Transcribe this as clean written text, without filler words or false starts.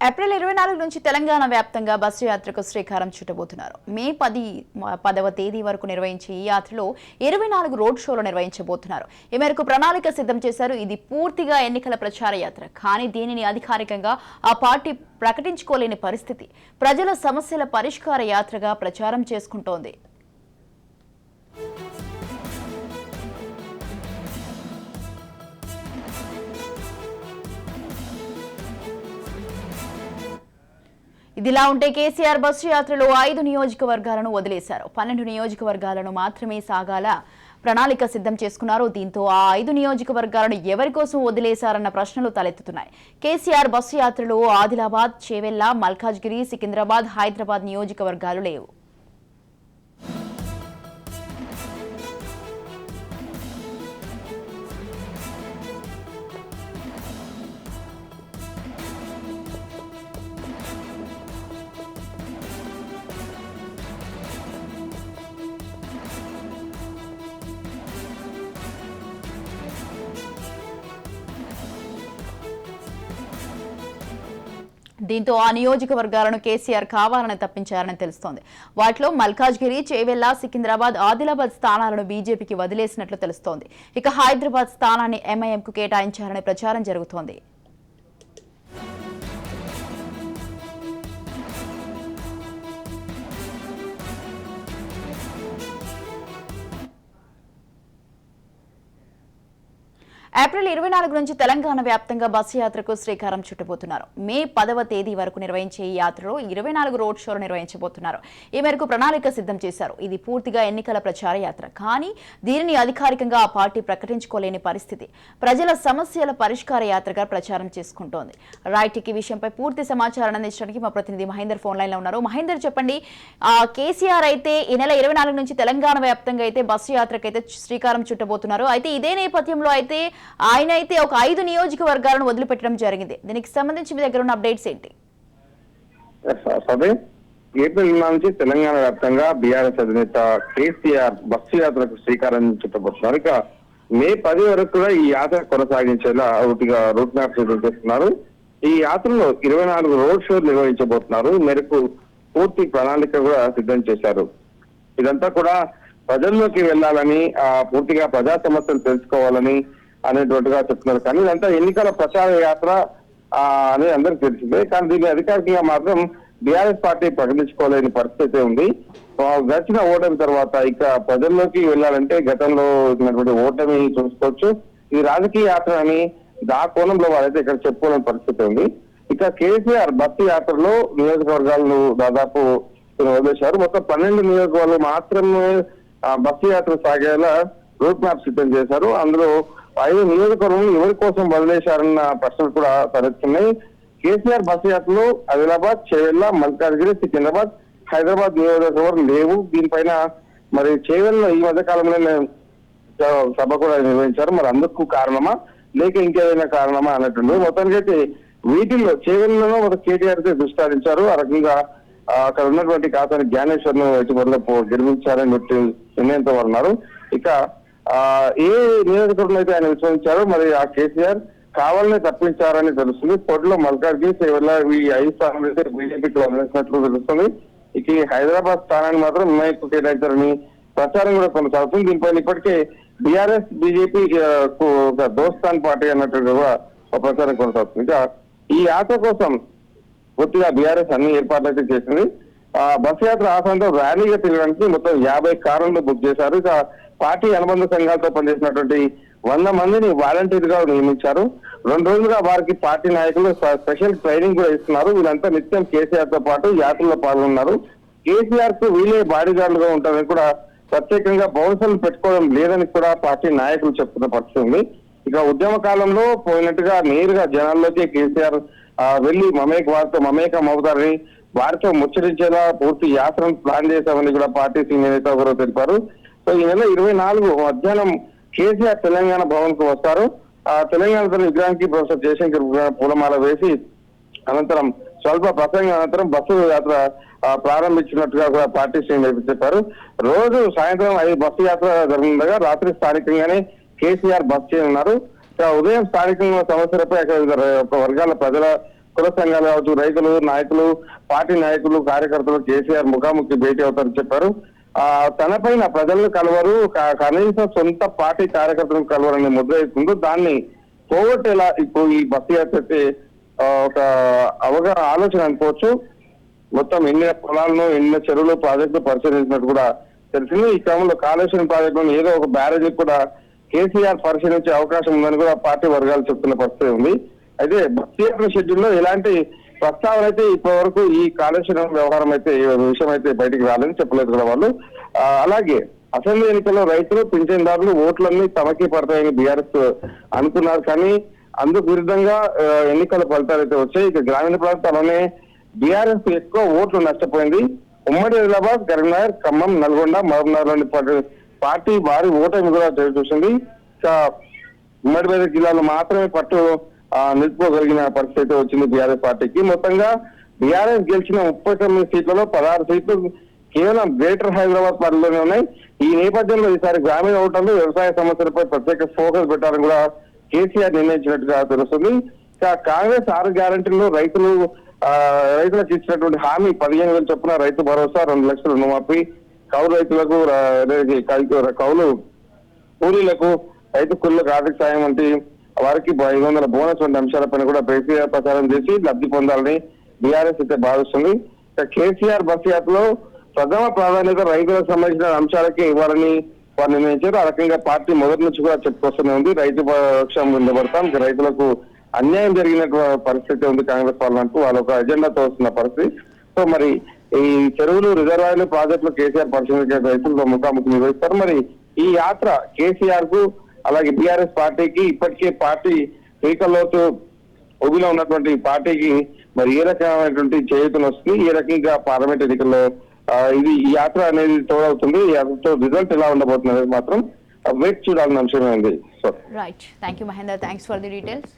April 24 నుంచి తెలంగాణ వ్యాప్తంగా bus యాత్రకు శ్రీకారం చుట్టబోతున్నారు. మే 10వ తేదీ వరకు నిర్వహించే ఈ యాత్రలో 24 రోడ్ షోలు నిర్వహించబోతున్నారు. ఈ మేరకు ప్రణాళిక సిద్ధం చేశారు. ఇది పూర్తిగా ఎన్నికల ప్రచార యాత్ర. కానీ దీనిని అధికారికంగా ఆ పార్టీ ప్రకటించుకోలేని పరిస్థితి. ప్రజల సమస్యల పరిష్కార యాత్రగా ప్రచారం చేసుకుంటోంది. ఇదిలా ఉంటే కేసీఆర్ బస్సు యాత్రలో 5 నియోజకవర్గాలను వదిలేశారు. 12 నియోజకవర్గాలను మాత్రమే సాగాల ప్రణాళిక సిద్ధం చేసుకున్నారు. దీంతో ఆ 5 నియోజకవర్గాలను ఎవరి కోసం వదిలేశారన్న ప్రశ్నలు తలెత్తుతున్నాయి. కేసీఆర్ బస్సు యాత్రలో ఆదిలాబాద్, చేవెళ్ల, మల్కాజ్గిరి, సికింద్రాబాద్, హైదరాబాద్ నియోజకవర్గాలు లేవు. దీంతో ఆ నియోజకవర్గాలను కేసీఆర్ కావాలని తప్పించారని తెలుస్తోంది. వాటిలో మల్కాజ్గిరి, చేవెళ్ల, సికింద్రాబాద్, ఆదిలాబాద్ స్థానాలను బీజేపీకి వదిలేసినట్లు తెలుస్తోంది. ఇక హైదరాబాద్ స్థానాన్ని ఎంఐఎంకు కేటాయించారని ప్రచారం జరుగుతోంది. ఏప్రిల్ 24 నుంచి తెలంగాణ వ్యాప్తంగా బస్సు యాత్రకు శ్రీకారం చుట్టబోతున్నారు. మే 10వ తేదీ వరకు నిర్వహించే ఈ యాత్రలో 24 రోడ్ షోలు నిర్వహించబోతున్నారు. ఈ మేరకు ప్రణాళిక సిద్ధం చేశారు. ఇది పూర్తిగా ఎన్నికల ప్రచార యాత్ర. కానీ దీనిని అధికారికంగా ఆ పార్టీ ప్రకటించుకోలేని పరిస్థితి. ప్రజల సమస్యల పరిష్కార యాత్రగా ప్రచారం చేసుకుంటోంది. రైట్, ఈ విషయంపై పూర్తి సమాచారం అందించడానికి మా ప్రతినిధి మహేందర్ ఫోన్ లైన్ లో ఉన్నారు. మహేందర్, చెప్పండి, కేసీఆర్ అయితే ఈ నెల 24 నుంచి తెలంగాణ వ్యాప్తంగా అయితే బస్సు యాత్రకు అయితే శ్రీకారం చుట్టబోతున్నారు. అయితే ఇదే నేపథ్యంలో అయితే ఆయన అయితే ఒక 5 నియోజకవర్గాలను వదిలిపెట్టడం జరిగింది. దీనికి సంబంధించి మీ దగ్గర ఉన్న అప్డేట్స్ ఏంటి? ఏప్రిల్ నుంచి తెలంగాణ వ్యాప్తంగా బీఆర్ఎస్ అధినేత కేసీఆర్ బస్సు యాత్రకు శ్రీకారం చుట్టబోతున్నారు. ఇక మే 10 వరకు కూడా ఈ యాత్ర కొనసాగించేలా రూట్ మ్యాప్ సిద్ధం చేస్తున్నారు. ఈ యాత్రలో 24 రోడ్ షోలు నిర్వహించబోతున్నారు. మేరకు పూర్తి ప్రణాళిక కూడా సిద్ధం చేశారు. ఇదంతా కూడా ప్రజల్లోకి వెళ్లాలని, పూర్తిగా ప్రజా సమస్యలు తెలుసుకోవాలని అనేటువంటిగా చెప్తున్నారు. కానీ ఇదంతా ఎన్నికల ప్రచార యాత్ర అనేది అందరికి తెలిసిందే. కానీ దీన్ని అధికారికంగా మాత్రం బీఆర్ఎస్ పార్టీ ప్రకటించుకోలేని పరిస్థితి ఉంది. గడిచిన ఓటమి తర్వాత ఇక ప్రజల్లోకి వెళ్లాలంటే గతంలో ఉన్నటువంటి ఓటమి చూసుకోవచ్చు. ఇది రాజకీయ యాత్ర అని ఆ కోణంలో వాళ్ళైతే ఇక్కడ చెప్పుకోలేని పరిస్థితి ఉంది. ఇక కేసీఆర్ బస్సు యాత్రలో నియోజకవర్గాలను దాదాపు వదిలేశారు. మొత్తం 12 నియోజకవర్గాలు మాత్రమే బస్సు యాత్ర సాగేలా రూట్ మ్యాప్ సిద్ధం చేశారు. అందులో 5 నియోజకవర్గాలు ఎవరి కోసం వదిలేశారన్న ప్రశ్నలు కూడా తలెత్తున్నాయి. కేసీఆర్ బస్సు యాత్రలో ఆదిలాబాద్, చేవెళ్ల, మల్కాజ్గిరి, సికింద్రాబాద్, హైదరాబాద్ నియోజకవర్గం లేవు. దీనిపైన మరి చేవెళ్ల ఈ మధ్య కాలంలో సభ కూడా నిర్వహించారు. మరి అందుకు కారణమా లేక ఇంకేదైనా కారణమా అన్నట్టు మొత్తానికి అయితే వీటిల్లో చేవెళ్లలో ఒక కేటీఆర్ అయితే దృష్టించారు. ఆ రకంగా అక్కడ ఉన్నటువంటి కాసాని జ్ఞానేశ్వర్ ను ఎటుబడిలో గెలిపించారని నిర్ణయంతో ఉన్నారు. ఇక ఏ నియోజకవర్గంలో అయితే ఆయన విశ్వసించారో మరి ఆ కేసీఆర్ కావాలనే తప్పించారని తెలుస్తుంది. పొడిలో మల్కాజ్గిరి, చేవెళ్ల ఈ 5 స్థానాలు అయితే బీజేపీకి వదిలేసినట్లు తెలుస్తుంది. ఇక హైదరాబాద్ స్థానాన్ని మాత్రం ఎంఐఎంకు కేటాయించారని ప్రచారం కూడా కొనసాగుతుంది. దీనిపైన ఇప్పటికే బీఆర్ఎస్ బీజేపీ ఒక దోస్తాన్ పార్టీ అన్నట్టుగా కూడా ఒక ప్రచారం కొనసాగుతుంది. ఇక ఈ యాత్ర కోసం పూర్తిగా బీఆర్ఎస్ అన్ని ఏర్పాట్లు అయితే చేసింది. బస్సు యాత్ర ఆసంతో ర్యాలీగా తిరగడానికి మొత్తం 50 కార్లను బుక్ చేశారు. ఇక పార్టీ అనుబంధ సంఘాలతో పనిచేసినటువంటి 100 మందిని వాలంటీర్ గా నియమించారు. 2 రోజులుగా వారికి పార్టీ నాయకులు స్పెషల్ ట్రైనింగ్ కూడా ఇస్తున్నారు. వీళ్ళంతా నిత్యం కేసీఆర్ తో పాటు యాత్రలో పాల్గొన్నారు. కేసీఆర్ కు వీలే బాడీ గార్డులుగా ఉంటారని కూడా ప్రత్యేకంగా బౌన్సర్లు పెట్టుకోవడం లేదని కూడా పార్టీ నాయకులు చెప్తున్న పరిస్థితి ఉంది. ఇక ఉద్యమ కాలంలో పోయినట్టుగా నేరుగా జనాల్లోకి కేసీఆర్ వెళ్లి వారితో మమేకం అవుతారని, వారితో ముచ్చరించేలా పూర్తి యాత్రను ప్లాన్ చేశామని కూడా పార్టీ సీనియర్ నేత ఒకరు తెలిపారు. సో ఈ నెల 24 మధ్యాహ్నం కేసీఆర్ తెలంగాణ భవన్ కు వస్తారు. తెలంగాణ విగ్రహానికి ప్రొఫెసర్ జయశంకర్ పూలమాల వేసి అనంతరం స్వల్ప ప్రసంగం అనంతరం బస్సు యాత్ర ప్రారంభించినట్టుగా కూడా పార్టీ శ్రేణులు చెప్పారు. రోజు సాయంత్రం 5 బస్సు యాత్ర జరుగుతుండగా రాత్రి స్థానికంగానే కేసీఆర్ బస్ చేయనున్నారు. ఉదయం స్థానికంగా సమస్యలపై అక్కడ ఒక వర్గాల ప్రజల కుల సంఘాలు కావచ్చు, రైతులు, నాయకులు, పార్టీ నాయకులు, కార్యకర్తలు కేసీఆర్ ముఖాముఖి భేటీ అవుతారని చెప్పారు. తనపైన ప్రజలను కలవరు, కనీసం సొంత పార్టీ కార్యకర్తలను కలవరని ముద్ర ఇస్తుందో దాన్ని పోగొట్టేలా ఇప్పుడు ఈ బస్సు యాత్ర ఒక ఆలోచన అనుకోవచ్చు. మొత్తం ఎన్ని పొలాలను, ఎన్ని చెరువులు, ప్రాజెక్టులు పరిశీలించినట్టు కూడా తెలిసింది. ఈ క్రమంలో కాళేశ్వరం ప్రాజెక్టులను ఏదో ఒక బ్యారేజీ కూడా కేసీఆర్ పరిశీలించే అవకాశం ఉందని కూడా పార్టీ వర్గాలు చెప్తున్న పరిస్థితి ఉంది. అయితే బస్సు యాత్ర షెడ్యూల్ లో ఎలాంటి ప్రస్తావన అయితే ఇప్పటి వరకు ఈ కాళేశ్వరం వ్యవహారం అయితే విషయం అయితే బయటికి రాలేదని చెప్పలేదు కూడా వాళ్ళు. అలాగే అసెంబ్లీ ఎన్నికల్లో రైతులు, పింఛన్దారులు ఓట్లన్నీ తమకి పడతాయని బీఆర్ఎస్ అనుకున్నారు. కానీ అందుకు విరుద్ధంగా ఎన్నికల ఫలితాలు అయితే వచ్చాయి. ఇక గ్రామీణ ప్రాంతాల్లోనే బీఆర్ఎస్ ఎక్కువ ఓట్లు నష్టపోయింది. ఉమ్మడి ఆదిలాబాద్, కరీంనగర్, ఖమ్మం, నల్గొండ, మహబూబ్నగర్లోని పార్టీ భారీ ఓటమి కూడా చూసింది. ఉమ్మడి మెదక్ జిల్లాలో మాత్రమే పట్టు నిలుపుకోగలిగిన పరిస్థితి వచ్చింది బీఆర్ఎస్ పార్టీకి. మొత్తంగా బీఆర్ఎస్ గెలిచిన 39 సీట్లలో 16 సీట్లు కేవలం గ్రేటర్ హైదరాబాద్ పరిధిలోనే ఉన్నాయి. ఈ నేపథ్యంలో ఈసారి గ్రామీణ ఓటర్లు వ్యవసాయ సమస్యలపై ప్రత్యేక ఫోకస్ పెట్టాలని కూడా కేసీఆర్ నిర్ణయించినట్టుగా తెలుస్తుంది. కాంగ్రెస్ 6 గ్యారంటీలు రైతులకు ఇచ్చినటువంటి హామీ 15,000 చొప్పున రైతు భరోసా, 2 లక్షల రుణమాఫీ, కౌలు రైతులకు, కౌలు కూలీలకు, రైతు కూలీలకు ఆర్థిక సాయం వంటి వారికి 500 బోనస్ వంటి అంశాలపైన కూడా ప్రచారం చేసి లబ్ధి పొందాలని బీఆర్ఎస్ అయితే భావిస్తుంది. కేసీఆర్ బస్ యాత్రలో ప్రథమ ప్రాధాన్యత రైతులకు సంబంధించిన అంశాలకే ఇవ్వాలని వారు నిర్ణయించారు. ఆ రకంగా పార్టీ మొదటి నుంచి కూడా చెప్పుకొస్తూనే ఉంది. రైతు పక్షం నిలబడతాం, రైతులకు అన్యాయం జరిగిన పరిస్థితి ఉంది కాంగ్రెస్ పాలనకు వాళ్ళ ఒక ఎజెండాతో వస్తున్న పరిస్థితి. సో మరి ఈ చెరువులు, రిజర్వాయర్లు, ప్రాజెక్టులు కేసీఆర్ పరిశీలించే రైతులతో ముఖాముఖి నిర్వహిస్తారు. మరి ఈ యాత్ర కేసీఆర్ కు అలాగే బీఆర్ఎస్ పార్టీకి, ఇప్పటికే పార్టీ ఎన్నికల్లోతు ఒబిలో ఉన్నటువంటి పార్టీకి మరి ఏ రకమైనటువంటి చేయూతను వస్తుంది, ఏ రకంగా పార్లమెంట్ ఎన్నికల్లో ఈ యాత్ర అనేది తోడవుతుంది, ఈ యాత్రతో రిజల్ట్ ఎలా ఉండబోతుంది అనేది మాత్రం వెయిట్ చూడాల్సిన అంశమే ఉంది. Right, thank you Mahender, thanks for the details.